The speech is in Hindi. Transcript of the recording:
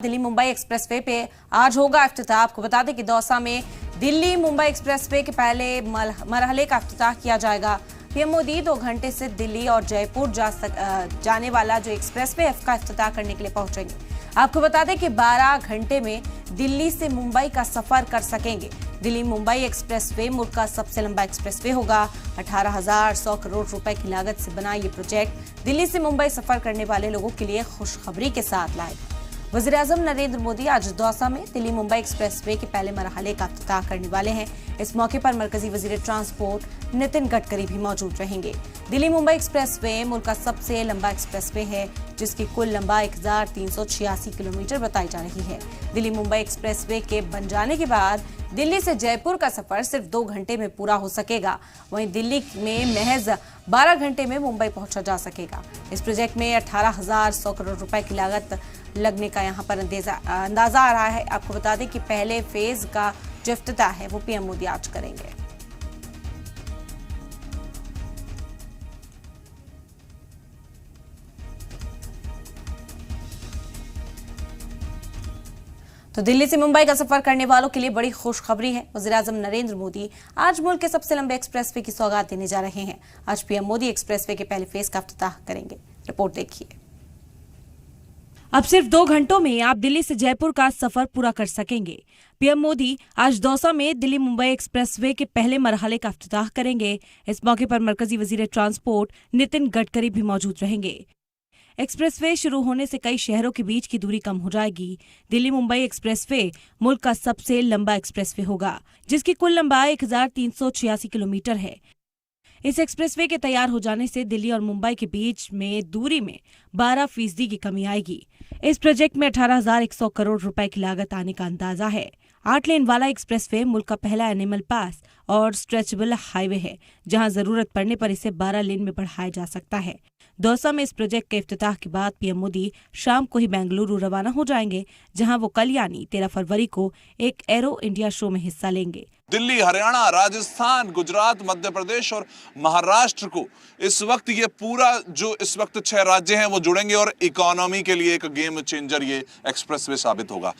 दिल्ली मुंबई एक्सप्रेसवे पे आज होगा इफ्तिताह। आपको बता दें कि दौसा में दिल्ली मुंबई एक्सप्रेसवे के पहले मरहले का इफ्तिताह किया जाएगा। पीएम मोदी 2 घंटे से दिल्ली और जयपुर जाने वाला जो एक्सप्रेसवे है उसका इफ्तिताह करने के लिए पहुंचेंगे। आपको बता दें कि 12 घंटे में दिल्ली से मुंबई का सफर कर सकेंगे। दिल्ली मुंबई एक्सप्रेसवे मुल्क का सबसे लंबा एक्सप्रेसवे होगा। 18,100 करोड़ रुपए की लागत से बना ये प्रोजेक्ट दिल्ली से मुंबई सफर करने वाले लोगों के लिए खुशखबरी के साथ लाएगा। वज़ीर-ए-आज़म नरेंद्र मोदी आज दौसा में दिल्ली मुंबई एक्सप्रेसवे के पहले मरहले का इफ्तिताह करने वाले हैं। इस मौके पर मरकजी वज़ीर ट्रांसपोर्ट नितिन गडकरी भी मौजूद रहेंगे। दिल्ली मुंबई एक्सप्रेसवे मुल्क का सबसे लंबा एक्सप्रेसवे है, जिसकी कुल लंबाई 1386 किलोमीटर बताई जा रही है। दिल्ली मुंबई एक्सप्रेसवे के बन जाने के बाद दिल्ली से जयपुर का सफर सिर्फ 2 घंटे में पूरा हो सकेगा। वहीं दिल्ली में महज 12 घंटे में मुंबई पहुंचा जा सकेगा। इस प्रोजेक्ट में 18,100 करोड़ रुपए की लागत लगने का यहां पर अंदाजा आ रहा है। आपको बता दें कि पहले फेज का जो इफ्तिताह है वो पीएम मोदी आज करेंगे। तो दिल्ली से मुंबई का सफर करने वालों के लिए बड़ी खुशखबरी है। वज़ीर-ए-आज़म नरेंद्र मोदी आज मुल्क के सबसे लंबे एक्सप्रेसवे की सौगात देने जा रहे हैं। आज पीएम मोदी एक्सप्रेसवे के पहले फेज का इफ्तिताह करेंगे। रिपोर्ट देखिए। अब सिर्फ 2 घंटों में आप दिल्ली से जयपुर का सफर पूरा कर सकेंगे। पीएम मोदी आज दौसा में दिल्ली मुंबई एक्सप्रेसवे के पहले मरहले का इफ्तिताह करेंगे। इस मौके पर मरकजी वज़ीर ट्रांसपोर्ट नितिन गडकरी भी मौजूद रहेंगे। एक्सप्रेसवे शुरू होने से कई शहरों के बीच की दूरी कम हो जाएगी। दिल्ली मुंबई एक्सप्रेसवे मुल्क का सबसे लंबा एक्सप्रेसवे होगा, जिसकी कुल लंबाई 1386 किलोमीटर है। इस एक्सप्रेसवे के तैयार हो जाने से दिल्ली और मुंबई के बीच में दूरी में 12% की कमी आएगी। इस प्रोजेक्ट में 18,100 करोड़ रुपए की लागत आने का अंदाजा है। 8 लेन वाला एक्सप्रेसवे मुल्क का पहला एनिमल पास और स्ट्रेचेबल हाईवे है, जहां जरूरत पड़ने पर इसे 12 लेन में बढ़ाया जा सकता है। दौसा में इस प्रोजेक्ट के इफ्तिताह के बाद पीएम मोदी शाम को ही बेंगलुरु रवाना हो जाएंगे, जहां वो कल यानी 13 फरवरी को एक एरो इंडिया शो में हिस्सा लेंगे। दिल्ली, हरियाणा, राजस्थान, गुजरात, मध्य प्रदेश और महाराष्ट्र को इस वक्त ये पूरा जो इस वक्त 6 राज्य हैं वो जुड़ेंगे और इकोनॉमी के लिए एक गेम चेंजर ये एक्सप्रेसवे साबित होगा।